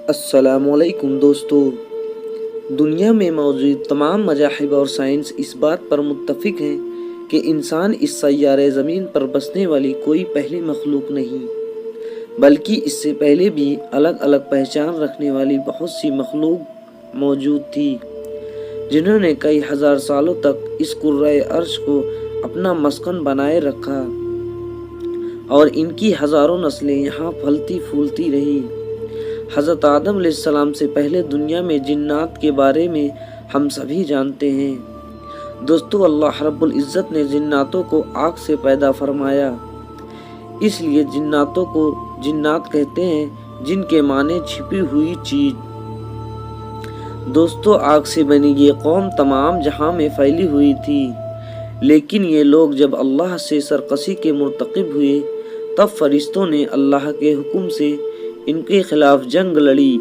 السلام علیکم دوستو، دنیا میں موجود تمام مذاہب اور سائنس اس بات پر متفق ہیں کہ انسان اس سیارہ زمین پر بسنے والی کوئی پہلی مخلوق نہیں، بلکہ اس سے پہلے بھی الگ الگ پہچان رکھنے والی بہت سی مخلوق موجود تھی، جنہوں نے کئی ہزار سالوں تک اس کرۂ ارض کو اپنا مسکن بنائے رکھا اور ان کی ہزاروں نسلیں یہاں پھلتی پھولتی رہی۔ حضرت آدم علیہ السلام سے پہلے دنیا میں جنات کے بارے میں ہم سبھی جانتے ہیں۔ دوستو، اللہ رب العزت نے جناتوں کو آگ سے پیدا فرمایا، اس لیے جناتوں کو جنات کہتے ہیں، جن کے معنی چھپی ہوئی چیز۔ دوستو، آگ سے بنی یہ قوم تمام جہاں میں پھیلی ہوئی تھی، لیکن یہ لوگ جب اللہ سے سرکشی کے مرتکب ہوئے تب فرشتوں نے اللہ کے حکم سے ان کے خلاف جنگ لڑی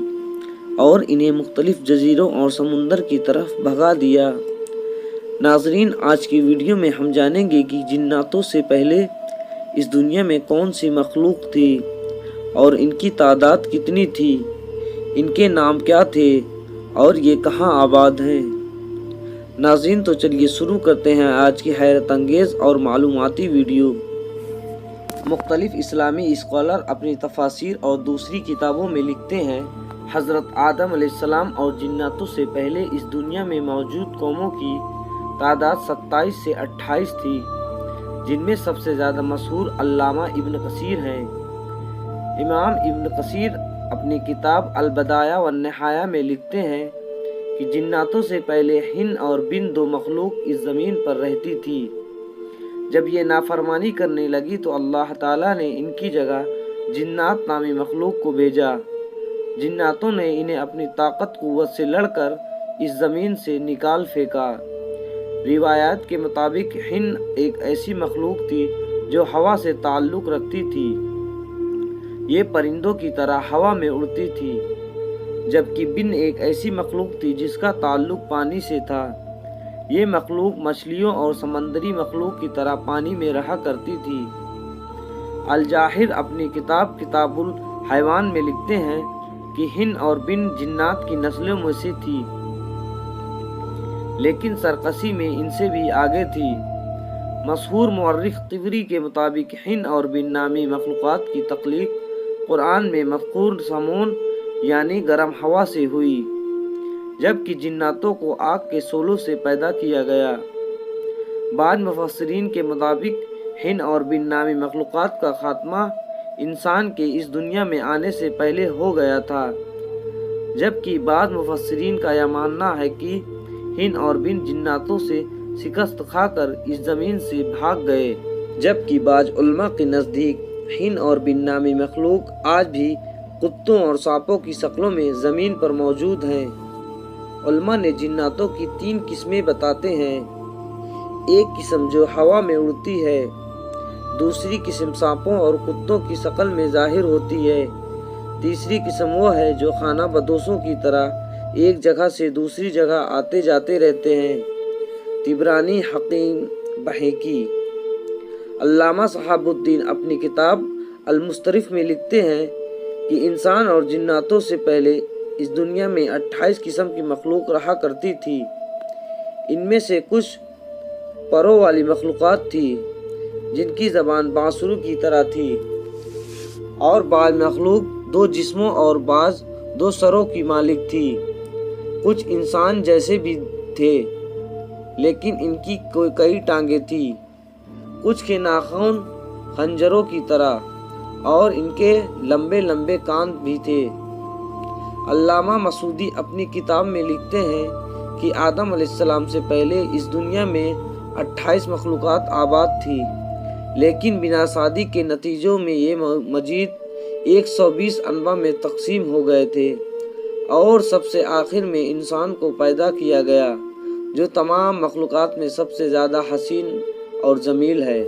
اور انہیں مختلف جزیروں اور سمندر کی طرف بھگا دیا۔ ناظرین، آج کی ویڈیو میں ہم جانیں گے کہ جناتوں سے پہلے اس دنیا میں کون سی مخلوق تھی اور ان کی تعداد کتنی تھی، ان کے نام کیا تھے اور یہ کہاں آباد ہیں۔ ناظرین، تو چلیے شروع کرتے ہیں آج کی حیرت انگیز اور معلوماتی ویڈیو۔ مختلف اسلامی اسکالر اپنی تفاسیر اور دوسری کتابوں میں لکھتے ہیں، حضرت آدم علیہ السلام اور جناتوں سے پہلے اس دنیا میں موجود قوموں کی تعداد 27 سے 28 تھی، جن میں سب سے زیادہ مشہور علامہ ابن کثیر ہیں۔ امام ابن کثیر اپنی کتاب البدایہ والنہایہ میں لکھتے ہیں کہ جناتوں سے پہلے ہن اور بن دو مخلوق اس زمین پر رہتی تھی۔ جب یہ نافرمانی کرنے لگی تو اللہ تعالیٰ نے ان کی جگہ جنات نامی مخلوق کو بھیجا۔ جناتوں نے انہیں اپنی طاقت قوت سے لڑ کر اس زمین سے نکال پھینکا۔ روایات کے مطابق ہن ایک ایسی مخلوق تھی جو ہوا سے تعلق رکھتی تھی، یہ پرندوں کی طرح ہوا میں اڑتی تھی، جبکہ بن ایک ایسی مخلوق تھی جس کا تعلق پانی سے تھا، یہ مخلوق مچھلیوں اور سمندری مخلوق کی طرح پانی میں رہا کرتی تھی۔ الجاحر اپنی کتاب کتاب الحیوان میں لکھتے ہیں کہ ہن اور بن جنات کی نسلوں میں سے تھی، لیکن سرکشی میں ان سے بھی آگے تھی۔ مشہور مورخ طبری کے مطابق ہن اور بن نامی مخلوقات کی تخلیق قرآن میں مذکور سمون یعنی گرم ہوا سے ہوئی، جبکہ جناتوں کو آگ کے شعلوں سے پیدا کیا گیا۔ بعض مفسرین کے مطابق ہن اور بن نامی مخلوقات کا خاتمہ انسان کے اس دنیا میں آنے سے پہلے ہو گیا تھا، جبکہ بعض مفسرین کا یہ ماننا ہے کہ ہن اور بن جناتوں سے شکست کھا کر اس زمین سے بھاگ گئے، جبکہ بعض علماء کے نزدیک ہن اور بن نامی مخلوق آج بھی کتوں اور سانپوں کی شکلوں میں زمین پر موجود ہیں۔ علماء نے جناتوں کی 3 قسمیں بتاتے ہیں، ایک قسم جو ہوا میں اڑتی ہے، دوسری قسم سانپوں اور کتوں کی شکل میں ظاہر ہوتی ہے، تیسری قسم وہ ہے جو خانہ بدوشوں کی طرح ایک جگہ سے دوسری جگہ آتے جاتے رہتے ہیں۔ طبرانی حکیم بہیقی۔ علامہ شہاب الدین اپنی کتاب المصطرف میں لکھتے ہیں کہ انسان اور جناتوں سے پہلے اس دنیا میں 28 قسم کی مخلوق رہا کرتی تھی، ان میں سے کچھ پروں والی مخلوقات تھی جن کی زبان بانسری کی طرح تھی، اور بعض مخلوق 2 جسموں اور بعض 2 سروں کی مالک تھی، کچھ انسان جیسے بھی تھے لیکن ان کی کئی ٹانگیں تھیں، کچھ کے ناخن خنجروں کی طرح اور ان کے لمبے لمبے کان بھی تھے۔ علامہ مسعودی اپنی کتاب میں لکھتے ہیں کہ آدم علیہ السلام سے پہلے اس دنیا میں 28 مخلوقات آباد تھی، لیکن بنا شادی کے نتیجوں میں یہ مزید 120 انواع میں تقسیم ہو گئے تھے، اور سب سے آخر میں انسان کو پیدا کیا گیا جو تمام مخلوقات میں سب سے زیادہ حسین اور جمیل ہے۔